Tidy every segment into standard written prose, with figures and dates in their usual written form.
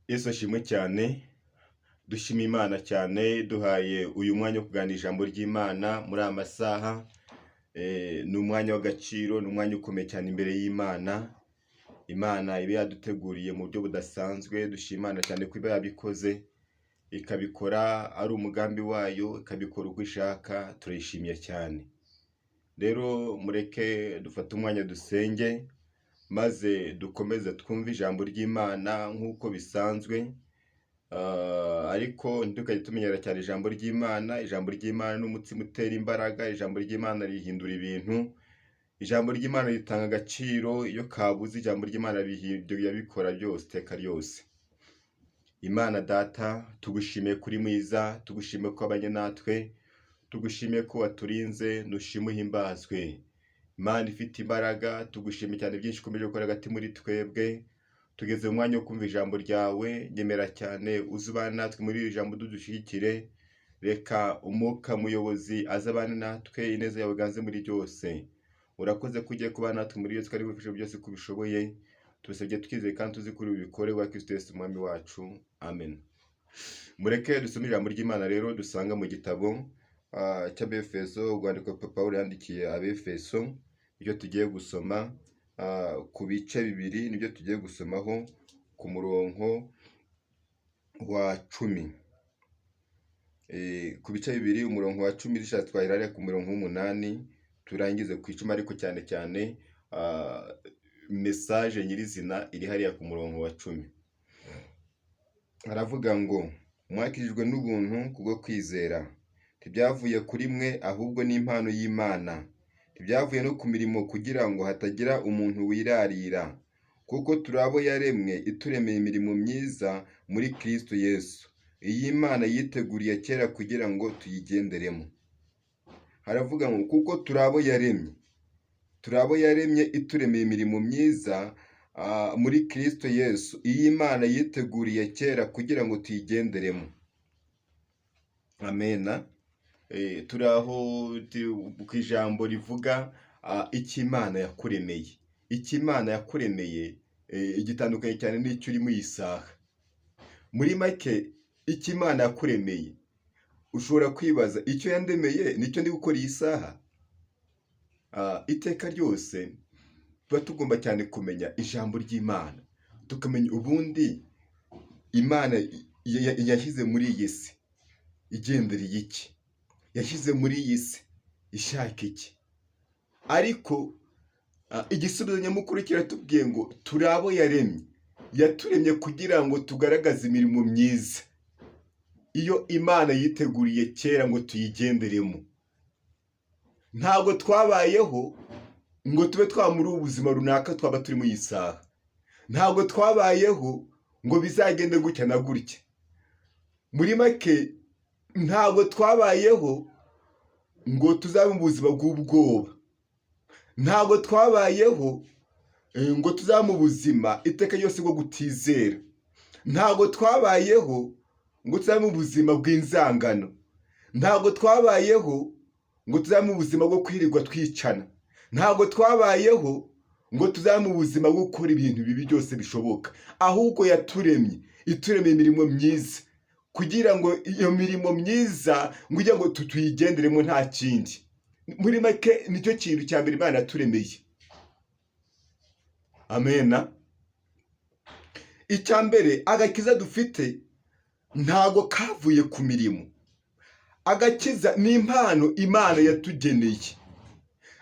Yesu ashimwe cyane, dushima Imana cyane duhaye uyu mwanya wo kuganira ijambo ry'Imana muri aya masaha. Ni umwanya w'agaciro, ni umwanya ukomeye cyane imbere y'Imana. Imana iba yaduteguriye mu buryo budasanzwe. Dushima Imana cyane ko iba yabikoze, ikabikora ari umugambi wayo, ikabikora uko ishaka. Turayishimiye cyane. Rero mureke dufate umwanya dusenge, maze dukomeze twumve ijambo ry'Imana nk'uko bisanzwe. Ariko ntitukajye tumenyera cyane ijambo ry'Imana. Ijambo ry'Imana ni umutsima utera imbaraga. Ijambo ry'Imana rihindura ibintu. Ijambo ry'Imana ritanga agaciro. Iyo kabuze ijambo ry'Imana bikora byose iteka ryose. Imana Data, tugushimiye kuri mwiza, tugushimiye ko abanye natwe, tugushimiye ko waturinze, nushime uhimbazwe. Imana ifite imbaraga, tugushimiye cyane byinshi ukomeje gukora hagati muri twebwe. Tugeze mu mwanya wo kumva ijambo ryawe, nyemera cyane uzubane natwe muri iri jambo dudushyigikire. Reka umwuka muyobozi azabane natwe, ineza yawe ganze muri byose. Urakoze ko ugiye kubana natwe muri byose, kandi wifashe byose ko ubishoboye. Tubisabye twizeye kandi tuzi kuri ubikore wa Kristo Yesu umwami wacu. Amen. Mureke dusome ijambo ry'Imana rero dusanga mu gitabo cy'Abefeso, urwandiko Pawulo yandikiye Abefeso. Ibyo tugiye gusoma ku bice bibiri, nibyo tugiye gusomaho ku murongo wa 10. Ku bice bibiri umurongo wa 10 rishatse twahirare ku murongo w'8 turangize ku 10, ariko cyane cyane message nyirizina iri hariya ku murongo wa 10. Aravuga ngo mwakijijwe n'ubuntu kubwo kwizera. Ntibyavuye kuri mwe, ahubwo ni impano y'Imana. Ntibyavuye no ku mirimo kugira ngo hatagira umuntu wirarira. Kuko turabo yaremwe, ituremeye imirimo myiza muri Kristo Yesu. Iyi Imana yiteguriye kera kugira ngo tuyigenderemo. Haravuga ngo kuko turabo yaremye. Turabo yaremye ituremeye imirimo myiza muri Kristo Yesu. Iyi Imana yiteguriye kera kugira ngo tuyigenderemo. Amena. Turaho ku ijambo rivuga icyo Imana yakuremeye. Icyo Imana yakuremeye igitandukanye cyane n'icyo uri mu isaha. Muri make icyo Imana yakuremeye, ushobora kwibaza icyo yandemeye nicyo ndi gukora iyi saha. Iteka ryose tuba tugomba cyane kumenya ijambo ry'Imana, tukamenya ubundi Imana yashyize muri iyi si igendereye iki, yashyize muri iyi si ishaka iki. Ariko igisubizo nyamukuru kiratubwiye ngo turabo yaremye, yaturemye kugira ngo tugaragaze imirimo myiza. Iyo Imana yiteguriye kera ngo tuyigenderemo. Ntabwo twabayeho ngo tube twamuri ubuzima runaka twaba turi mu isaha. Ntabwo twabayeho ngo bizagende gutya na gutya. Muri make ntabwo twabayeho ngo tuzabe mu buzima bw'ubwoba. Ntabwo twabayeho ngo tuzabe mu buzima iteka ryose bwo gutizera. Ntabwo twabayeho ngo tuzabe mu buzima bw'inzangano. Ntabwo twabayeho ngo tuzabe mu buzima bwo kwirirwa twicana. Ntabwo twabayeho ngo tuzabe mu buzima bwo gukora ibintu bibi byose bishoboka. Ahubwo yaturemye, ituremeye imirimo myiza, kugira ngo iyo mirimo myiza ngo ngo tuyigenderemo nta kindi. Muri make nicyo kintu cya mbere Imana yaturemeye. Amena. Icya mbere, agakiza dufite ntago kavuye ku mirimo. Agakiza ni impano Imana yatugeneye.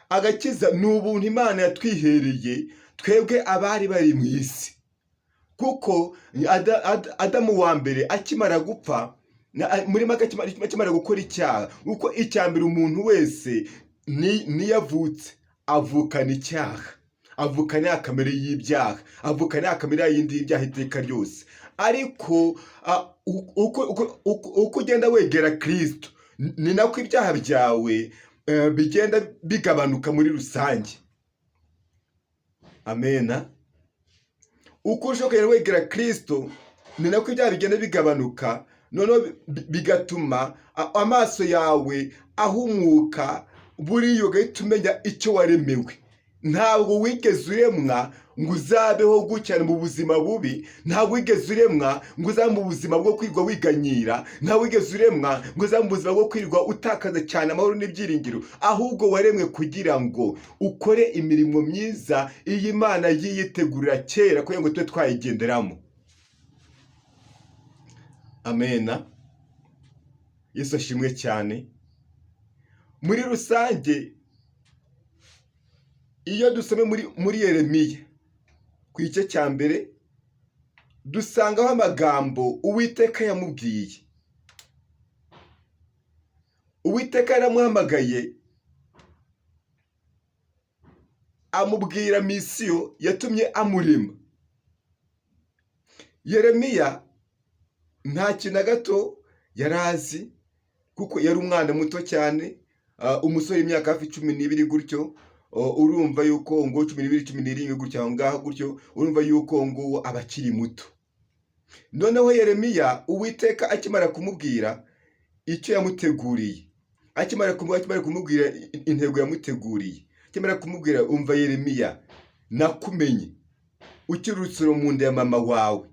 Agakiza ni ubuntu Imana yatwihereye twebwe abari bari mu isi. Kuko Adamu wa mbere akimara gupfa, muri make akimara gukora icyaha, uko icya mbere umuntu wese niyavutse avukana icyaha, avukana ya kamere y'ibyaha, avukana ya kamere yindi y'ibyaha iteka ryose. Ariko uko ugenda wegera Kristo, ni nako ibyaha byawe bigenda bigabanuka muri rusange. Amena. Uko ushobora wegera Kristo, ni nako ibyaha bigenda bigabanuka, noneho bigatuma amaso yawe ahumuka, buriya ugahita umenya icyo waremewe. ntabwo wigeze uremwa ngo uzabeho gutya mu buzima bubi, ntabwo wigeze uremwa ngo uzabe mu buzima bwo kwirwa wiganyira, ntabwo wigeze uremwa ngo uzabe mu buzima bwo kwirwa utakaza cyane amahoro n'ibyiringiro, ahubwo waremwe kugira ngo ukore imirimo myiza iyi Imana yiyitegurira kera kugira ngo tube twayigenderamo. Amena. Yesu ashimwe cyane. Muri rusange iyo dusome muri Yeremiya ku gice cya mbere dusangaho amagambo Uwiteka yamubwiye. Uwiteka yaramuhamagaye amubwira misiyo yatumye amurema. Yeremiya nta kintu na gato yari azi kuko yari umwana muto cyane, umusore w'imyaka hafi 12 gutyo. Urumva yuko ngo 12 17 gutyo aho ngaho gutyo, urumva yuko ngo abakiri muto. Noneho Yeremiya Uwiteka akimara kumubwira icyo yamuteguriye, akimara kumubwira intego yamuteguriye, akimara kumubwira umva Yeremiya, nakumenye ukiri urutsiro mu nda ya mama wawe,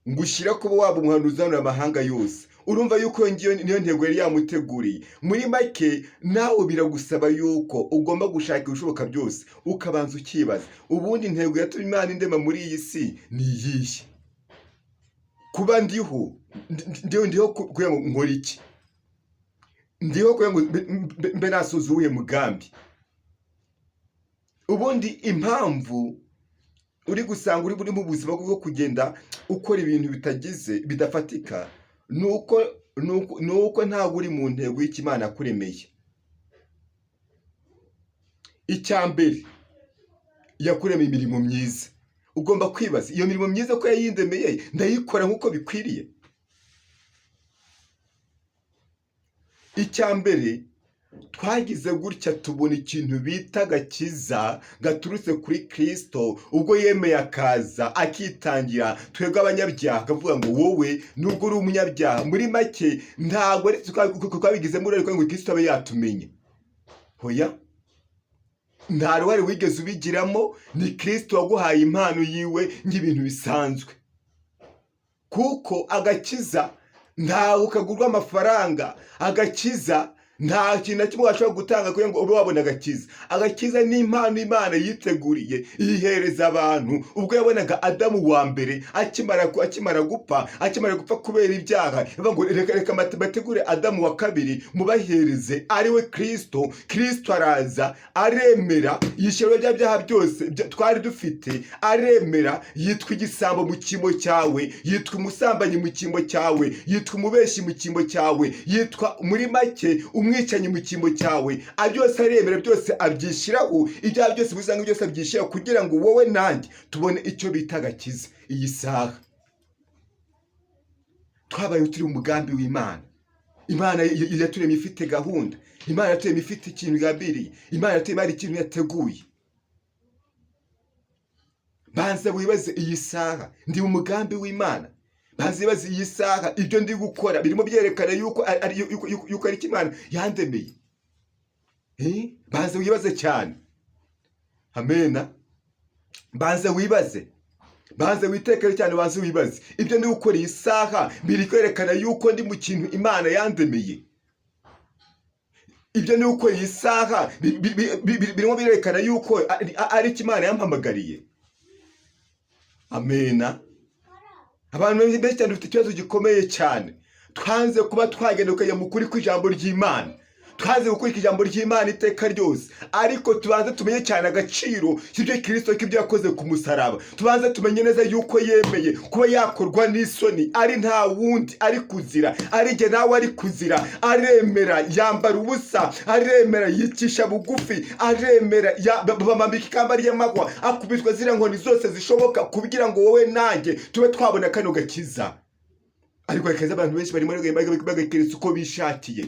ngushyira kuba waba umuhanuzi mu mahanga yose. Urumva yuko niyo ntego yari yamuteguriye. Muri make nawe biragusaba yuko ugomba gushaka ibishoboka byose ukabanza ukibaza, ubundi intego yatumye Imana indema muri iyi si ni iyihe? Kuba ndiho kugira ngo nkore iki? Ndiho kugira ngo mbe nasoza uwuhe mugambi? Ubundi impamvu uri gusanga uri mu buzima bwo kugenda ukora ibintu bidafatika nuko ntabwo uri mu ntego y'Imana yakuremeye. Icya mbere, yakuremeye imirimo myiza. Ugomba kwibaza, iyo mirimo myiza ko yayindemeye ndayikora nk'uko bikwiriye? Icya mbere, twagize gutya tubona ikintu bita agakiza gaturutse kuri Kristo, ubwo yemeye akaza akitangira twebwe abanyabyaha, akavuga ngo wowe nubwo uri umunyabyaha, muri make ntabwo twabigizemo uruhare ngo Kristo abe yatumenye. Hoya, nta ruhare wigeze ubigiramo, ni Kristo waguhaye impano yiwe nk'ibintu bisanzwe. Kuko agakiza ntawe ukagurwa amafaranga, agakiza nta kintu na kimwe washobora gutanga kugira ngo ube wabona agakiza. Agakiza ni impano Imana yiteguriye iyihereza abantu ubwo yabonaga Adamu wa mbere akimara gupfa kubera ibyaha, ivuga ngo reka bategure Adamu wa kabiri mubahereze ariwe Kristo. Kristo araza aremera yishyura bya byaha byose twari dufite, aremera yitwa igisambo mu cyimbo cyawe, yitwa umusambanyi mu cyimbo cyawe, yitwa umubeshi mu cyimbo cyawe, yitwa muri make umwicanyi mu cyimbo cyawe. Byose aremera, byose abyishyiraho, ibyaha byose bisanga byose abyishyiraho kugira ngo wowe nanjye tubone icyo bita agakiza. Iyi saha twabaye turi mu mugambi w'Imana. Imana yaturemye ifite gahunda, Imana yaturemye ifite ikintu igambiriye, Imana yaturemye ikintu yateguye. Banza wibaze iyi saha ndi mu mugambi w'Imana. Banza wibaze iyi saha ibyo ndi gukora birimo byerekana yuko ari Imana yandemeye. Banza wibaze cyane. Amena. Banza wibaze, banza witekere cyane, banza wibaze ibyo ndi gukora iyi saha biri kwerekana yuko ndi mu kintu Imana yandemeye. Ibyo ndi gukora iyi saha birimo birerekana yuko ari Imana yampamagariye. Amena. Abantu benshi cyane dufite ikibazo gikomeye cyane. Twanze kuba twagenda ukajya mu kuri kw'ijambo ry'Imana, twanze gukurikira ijambo ry'Imana iteka ryose, ariko tubanze tumenye cyane agaciro cy'ibyo Kristo k'ibyo yakoze ku musaraba. Tubanze tumenye neza yuko yemeye kuba yakorwa n'isoni, ari nta wundi ari kuzira, ari jye nawe ari kuzira. Aremera yambara ubusa, aremera yicisha bugufi, aremera bamambika ikamba ry'amahwa, akubitwa ziriya nkoni zose zishoboka kugira ngo wowe nanjye tube twabona kano gakiza. Ariko agakiza abantu benshi barimo bagakirisa uko bishakiye.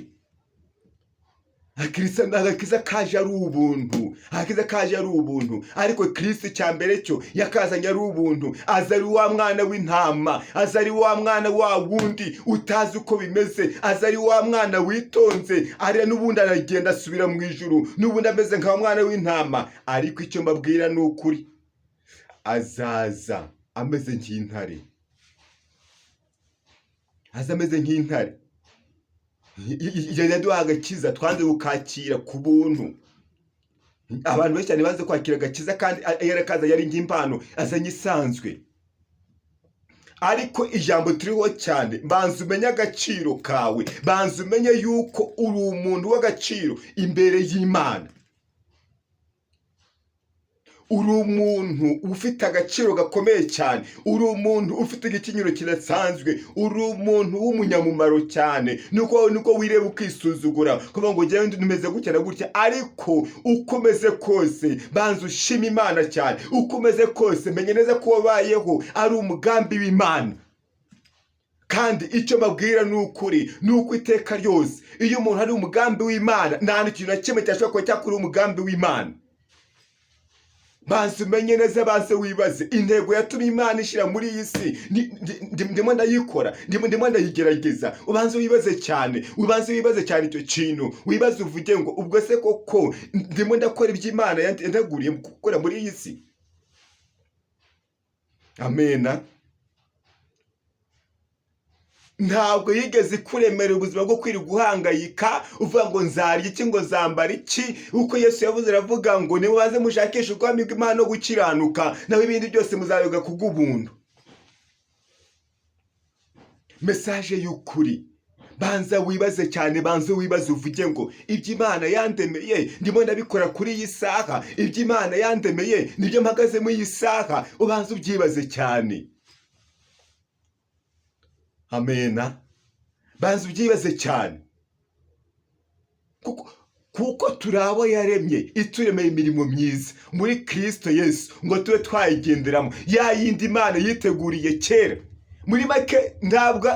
agakiza kaje ari ubuntu, agakiza kaje ari ubuntu, ariko Kristo cyambere cyo yakazanye ari ubuntu. Aza ari wa mwana w'intama, aza ari wa mwana wa wundi utazi uko bimeze, aza ari wa mwana witonze, ari n'ubundi aragenda asubira mu ijuru, n'ubundi ameze nka mwana w'intama. Ariko icyo mbabwira ni ukuri, azaza ameze nk'intare, aza ameze nk'intare. Yaduha agakiza, twanze gukakira ku buntu. Abantu benshi cyane baze kwakira agakiza kandi yarakaza yari nk'impano azanye isanzwe. Ariko ijambo turiho cyane, banza umenye agaciro kawe, banza umenye yuko uri umuntu w'agaciro imbere y'Imana. Uri umuntu ufite agaciro gakomeye cyane, uri umuntu ufite igitinyiro kidasanzwe, uri umuntu w'umunyamumaro cyane. Nuko wireba ukisuzugura kuvuga ngo njyewe ndumeze gutya na gutya, ariko ukomeze kose banza ushima Imana cyane. Ukomeze kose menye neza ko wabayeho ari umugambi w'Imana. Kandi icyo mbabwira ni ukuri, ni uko iteka ryose iyo umuntu ari umugambi w'Imana, nta kintu na kimwe cyashobora kuba cyakora umugambi w'Imana. Banza umenye neza, banza wibaze intego yatumye Imana ishyira muri iyi si. Ndimo ndayikora, ndimo ndayigerageza. Ubanza wibaze cyane, ubanza wibaze cyane icyo kintu, wibaze uvuge ngo ubwo se koko ndimo ndakora ibyo Imana yanteguriye gukora muri iyi si. Amena. Ntabwo yigeze kuremera ubuzima bwo kwiri guhangayika uvuga ngo nzarya iki, ngo nzambara iki. Uko Yesu yavuze aravuga ngo nimubaze mushakishe ubwami bw'Imana no gukiranuka, naho ibindi byose muzabiga kubw'ubuntu. Message y'ukuri, banza wibaze cyane, banza wibaze uvuge ngo ibyo Imana yandemeye ndimo ndabikora kuri iyi saha, ibyo Imana yandemeye nibyo mpagaze muri iyi saha. Ubanza ubyibaze cyane. Amena. Banza ubyibaze cyane, kuko turabo yaremye, ituremeye imirimo myiza muri Kristo Yesu ngo tube twayigenderamo, ya yindi Imana yiteguriye kera. Muri make ntabwo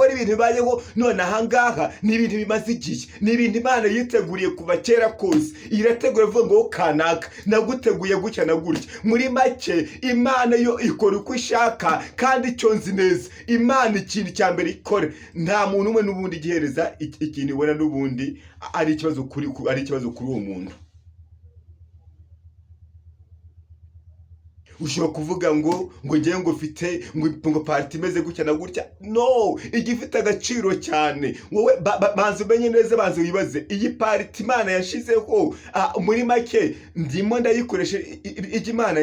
ari ibintu bibayeho none ahangaha, ni ibintu bimaze igihe, ni ibintu Imana yiteguriye kuva kera kose. Irategura ivuga ngo kanaka naguteguye gutya na gutya. Muri make Imana yo ikora uko ishaka, kandi icyo nzi neza, Imana ikintu cya mbere ikora, nta muntu umwe n'ubundi gihereza ikintu ibona n'ubundi ari ikibazo kuri uwo muntu. Ushobora kuvuga ngo ngiye ngo ufite ngo party imeze gutya na gutya. No, igifite agaciro cyane. Wowe banza umenye neza, banza wibaze iyi party Imana yashizeho, muri make ndimo ndayikoresha ijya Imana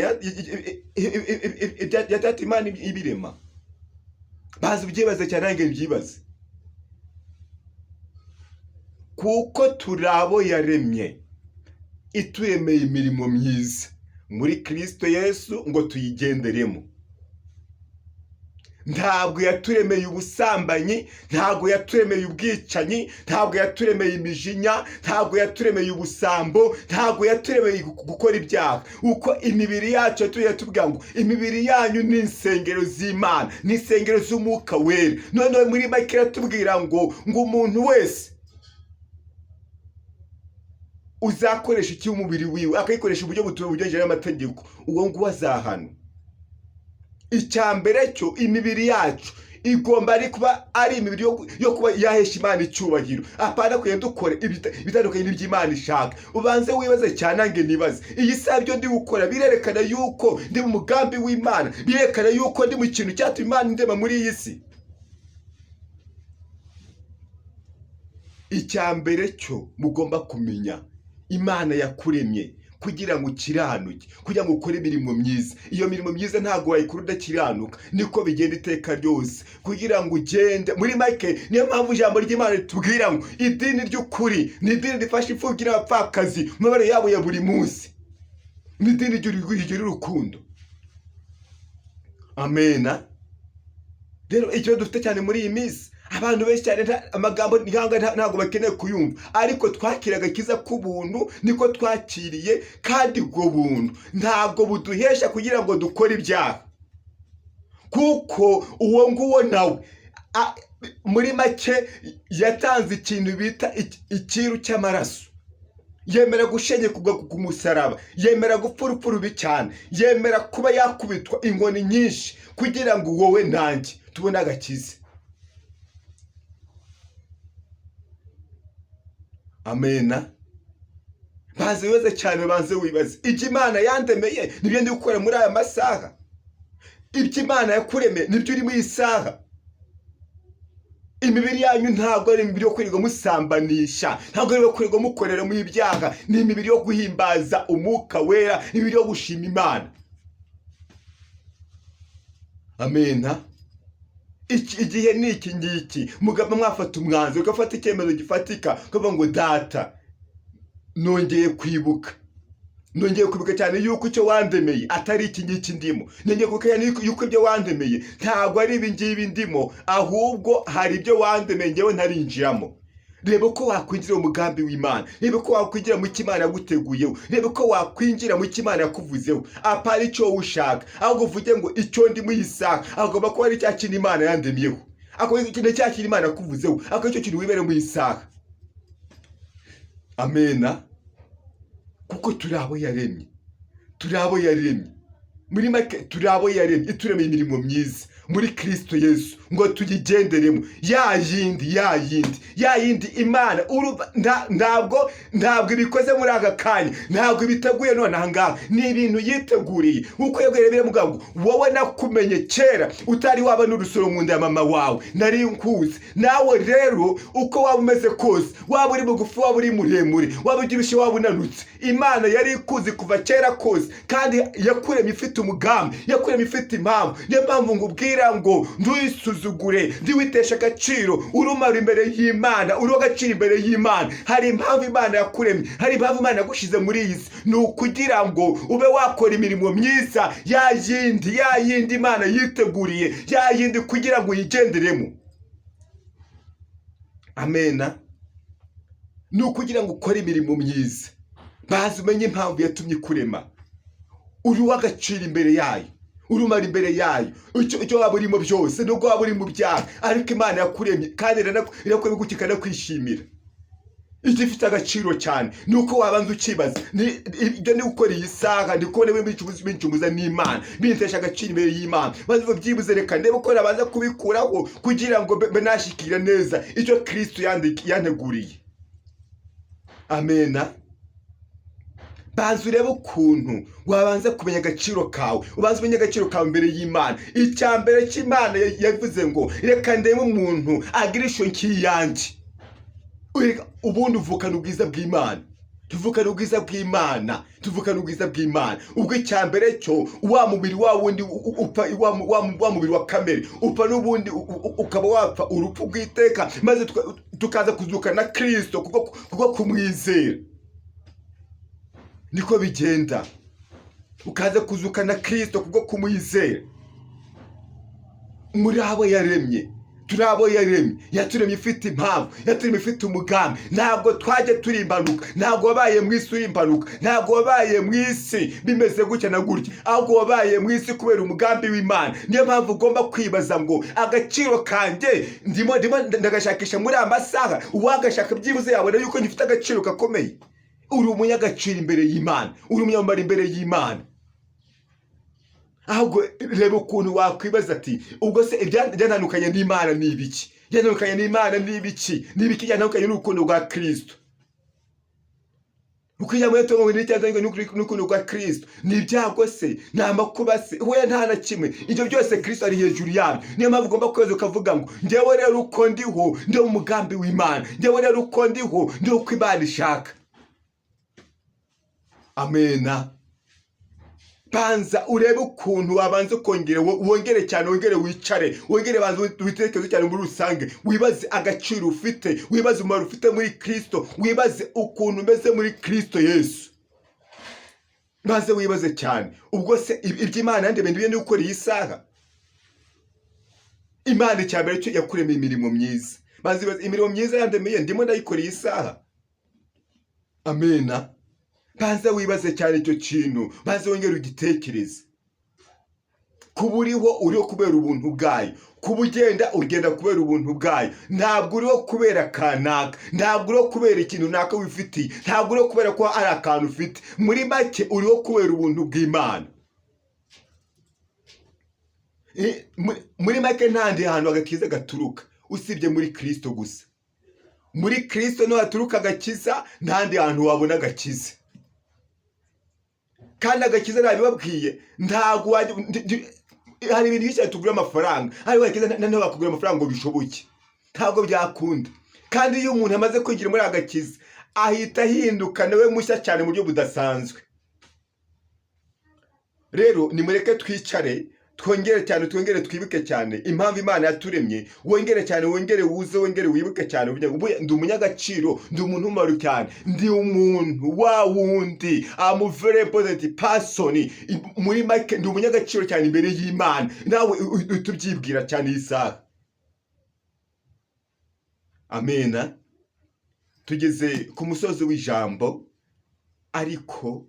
yatata Imana ibirema. Banza ubyibaze cyane, nange mbyibaze. Kuko turabo yaremye, ituremeye imirimo myiza muri Kristo Yesu ngo tuyigenderemo. Ntabwo yaturemeye ubusambanyi, ntabwo yaturemeye ubwicanyi, ntabwo yaturemeye imijinya, ntabwo yaturemeye ubusambo, ntabwo yaturemeye gukora ibyaha. Uko imibiri yacu yatubwira ngo imibiri yanyu ni insengero z'Imana, ni insengero z'Umwuka Wera. None muri make yatubwira ngo umuntu wese uzakoresha iki umubiri wiwe akayikoresha uburyo bugenjeje n'amategeko, uwo nguwo azahana. Icyambere cyo imibiri yacu igomba ari kuba ari imibiri yo kuba yahesha Imana icyubahiro, apana kugenda dukora ibitandukanye n'iby'Imana ishaka. Ubanze wibaze cyane, nange nibaze iyi saha byo ndi gukora birerekana yuko ndi mu mugambi w'Imana, birerekana yuko ndi mu kintu cyatuma Imana indema muri iyi si. Icyambere cyo mugomba kumenya, Imana yakuremye kugira ngo ukiranuke, kugira ngo ukore imirimo myiza. Iyo mirimo myiza ntabwo wayikora udakiranuka, niko bigenda iteka ryose, kugira ngo ugende. Muri make niyo mpamvu ijambo ry'Imana ritubwira ngo idini ry'ukuri ni idini rifasha imfubyi n'abapfakazi mu mibabaro yabo ya buri munsi, ni idini rigira urukundo. Amena. Rero icyo dufite cyane muri iyi minsi, abantu benshi cyane amagambo ntabwo bakeneye kuyumva, ariko twakiraga agakiza k'ubuntu, niko twakiriye. Kandi ubwo buntu ntabwo buduhesha kugira ngo dukore ibyaha, kuko uwo nguwo nawe muri make yatanze ikintu bita ikiru cy'amaraso, yemera gushenyekwa ku musaraba, yemera gupfa urupfu rubi cyane, yemera kuba yakubitwa inkoni nyinshi kugira ngo wowe nanjye tubone agakiza. Amena. Banze wibaze cyane, banze wibaze ibyo Imana yandemeye nibyo ndi gukora muri aya masaha. Ibyo Imana yakuremeye nibyo uri muri iyi saha. Imibiri yanyu ntabwo ari imibiri yo kwirirwa musambanisha, ntabwo ari yo kwirirwa mukorera mu ibyaha, ni imibiri yo guhimbaza umwuka wera, imibiri yo gushima Imana. Amena. Igihe ni iki ngiki, mugaba mwafata umwanzuro, ugafata icyemezo gifatika, ukavuga ngo data, nongeye kwibuka cyane yuko icyo wandemeye atari iki ngiki ndimo. Nongeye kwibuka yuko ibyo wandemeye ntabwo ari ibi ngibi ndimo, ahubwo hari ibyo wandemeye njyewe ntarinjiramo. Reba ko wakwinjira mu mugambi w'Imana, reba ko wakwinjira mu cy'Imana yaguteguyeho, reba ko wakwinjira mu cy'Imana yakuvuzeho, apara icyo ushaka, ahubwo uvuge ngo icyo ndi mu isaha agomba kuba ari cya kintu Imana yandemyeho, ako ikintu cya kintu Imana yakuvuzeho, ako icyo kintu wibere mu isaha. Amena. Kuko turi abo yaremye, muri make turi abo yaremye, ituremeye imirimo myiza muri Kristo Yesu ngo tuyigenderemo. Ya yindi Imana ntabwo ibikoze muri aka kanya, ntabwo ibiteguye none aha ngaha, ni ibintu yiteguriye. Uko yabwiye mugabo, wowe nakumenye kera utari waba n'urusoro mu nda ya mama wawe, nari nkuzi. Nawe rero uko waba umeze kose, waba uri mugufi, waba uri muremure, waba ubyibushye, waba unanutse, Imana yari ikuzi kuva kera kose, kandi yakuremye ifite umugambi, yakuremye ifite impamvu. Niyo mpamvu ngubwira ngo ntuisuzugure, ndiwitesha agaciro, urumara imbere y'Imana, uri agaciro imbere y'Imana. Hari impamvu Imana yakuremye, hari impamvu Imana yagushize muri iyi si, ni ukugira ngo ube wakora imirimo myiza, ya yindi Imana yiteguriye, ya yindi kugira ngo uyigenderemo. Amena. Ni ukugira ngo ukore imirimo myiza, bazi umenye impamvu yatumye kurema, uri w'agaciro imbere yayo, urumara imbere yayo. Icyo waba urimo byose, nubwo waba uri mu byaha, ariko Imana yakuremye kandi irakwibukika no kwishimira. Igifite agaciro cyane nuko wabanza ukibaza, ibyo ni gukora iyi saha, ndi kubona bincumuza n'Imana, bintesha agaciro imbere y'Imana. Maze byibuze reka ndebe ko nabanza kubikuraho kugira ngo benashikira neza icyo Kristo yanteguriye. Amena. Banza urebe ukuntu wabanza kumenya agaciro kawe, ubanza umenya agaciro kawe imbere y'Imana. Icya mbere cy'Imana yavuze ngo reka ndebe umuntu agira ishusho nk'iyanjye. Ubundi uvukana ubwiza bw'Imana, tuvukana ubwiza bw'Imana. Ubwo icya mbere cyo, wa mubiri wa wundi upfa, wa mubiri wa kamere upfa, n'ubundi ukaba wapfa urupfu rw'iteka, maze tukaza kuzuka na Kristo kubwo kumwizera. Niko bigenda, ukaza kuzuka na Kristo kubwo kumwizera. Muri abo yaremye, turi abo yaremye, yaturemye ifite impamvu, yaturemye ifite umugambi. Ntabwo twajya turi impanuka, ntabwo wabaye mu isi uri impanuka, ntabwo wabaye mu isi bimeze gutya na gutya, ahubwo wabaye mu isi kubera umugambi w'Imana. Niyo mpamvu ugomba kwibaza ngo agaciro kanjye ndimo ndagashakisha muri aya masaha. Uwagashaka byibuze yabona yuko ngifite agaciro gakomeye. Uri umunyagaciro imbere y'Imana, uri umunyamara imbere y'Imana. Ahubwo reba ukuntu wakwibaza ati, ubwo se ibyantandukanye n'Imana ni ibiki? Ibyantandukanye n'Imana ni ibiki? Ni ibiki byantandukanye n'urukundo rwa Kristo? Ukwiriye muri Tom wiri cyangwa n'urukundo rwa Kristo ni ibyago se, ni amakuba se, hoya nta na kimwe. Ibyo byose Kristo ari hejuru yabyo. Niyo mpamvu ugomba kweza ukavuga ngo njyewe rero uko ndiho ndi mu mugambi w'Imana, njyewe rero uko ndiho ndi uko Imana ishaka. Amena. Banza urebe ukuntu wabanza ukongera, wongere cyane, wongere wicare, wongere banza witekereze cyane muri rusange, wibaze agaciro ufite, wibaze umumaro ufite muri Kristo, wibaze ukuntu umeze muri Kristo Yesu. Maze wibaze cyane, ubwo se iby'Imana yandemeye ndiye gukora iyi saha. Imana icyambere cyo yakuremeye imirimo myiza. Maze wibaze imirimo myiza yandemeye ndimo ndayikora iyi saha. Amena. Banza wibaze cyane icyo kintu, banza wongere ugitekereze. kuba uriho kubera ubuntu bwayo, kuba ugenda kubera ubuntu bwayo, ntabwo uriho kubera kanaka, ntabwo uriho kubera ikintu runaka wifitiye, ntabwo uriho kubera ko ari akantu ufite. Muri make uriho kubera ubuntu bw'Imana. Muri make ntandi hantu agakiza gaturuka usibye muri Kristo gusa. Muri Kristo niho haturuka agakiza, ntandi hantu wabona agakiza. Kandi agakiza nabibabwiye, ntabwo hari ibintu byinshi tugura amafaranga, ariko agakiza ntabwo bakugura amafaranga ngo bishoboke, ntabwo byakunda. Kandi iyo umuntu amaze kwigira muri agakiza ahita ahinduka nawe mushya cyane mu buryo budasanzwe. Rero nimureke twicare, twongere twibuke cyane impamvu Imana yaturemye, wongere cyane, wongere wibuke cyane. Ndi umunyagaciro, ndi umuntu umumaro cyane, ndi umuntu wa wundi, I'm a very positive person. Muri make ndi umunyagaciro cyane imbere y'Imana. Nawe tubyibwira cyane iyi saha. Amena. Tugeze ku musozi w'ijambo, ariko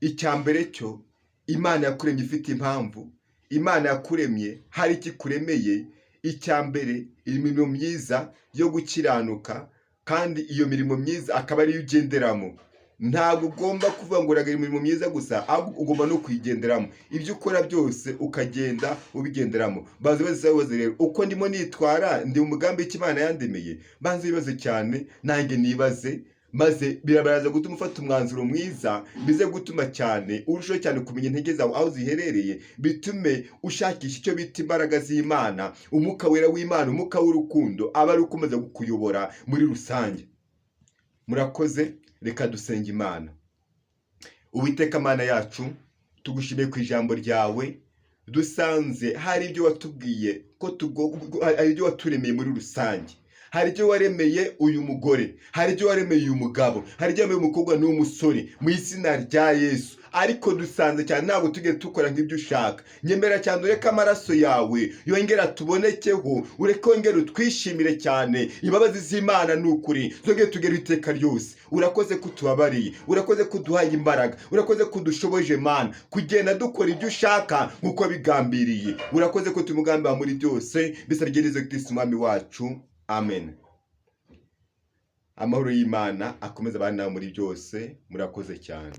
icyambere cyo Imana yakuremye ifite impamvu. Imana yakuremye hari ikikuremeye. Icyambere imirimo myiza yo gukiranuka, kandi iyo mirimo myiza akaba ariyo ugenderamo. Ntabwo ugomba kuvuga ngo uragira imirimo myiza gusa, ahubwo ugomba no kuyigenderamo. Ibyo ukora byose ukagenda ubigenderamo. Baze rero uko ndimo nitwara, ndi umugambi w'Imana yandemeye. Banze ibibazo cyane, nanjye nibaze, maze birabaza gutuma ufata umwanzuro mwiza, bize gutuma cyane urushaho cyane kumenya intege zawe aho ziherereye, bitume ushakisha icyo bita imbaraga z'Imana, umwuka wera w'Imana, umwuka w'urukundo aba ari ukomeza kukuyobora muri rusange. Murakoze, reka dusenge Imana. Uwiteka Mana yacu, tugushimiye ku ijambo ryawe, dusanze hari ibyo watubwiye ko hari ibyo waturemeye muri rusange. Hari ibyo waremeye uyu mugore, hari ibyo waremeye uyu mugabo, hari ibyo waremeye umukobwa n'umusore mu izina rya Yesu. Ariko dusanze cyane ntabwo tujye dukora nk'ibyo ushaka. Nyemera cyane ureke amaraso yawe yongera tubonekeho, ureke wongere utwishimire cyane. Imbabazi z'Imana ni ukuri zongere tugere iteka ryose. Urakoze ko tubabariye, urakoze ko duhaye imbaraga, urakoze ko dushoboje Mana kugenda dukora ibyo ushaka nk'uko bigambiriye. Urakoze ko tumugambira muri byose, bisarigerize Kristo Umwami wacu. Amen. Amahoro y'Imana akomeza abana muri byose. Murakoze cyane.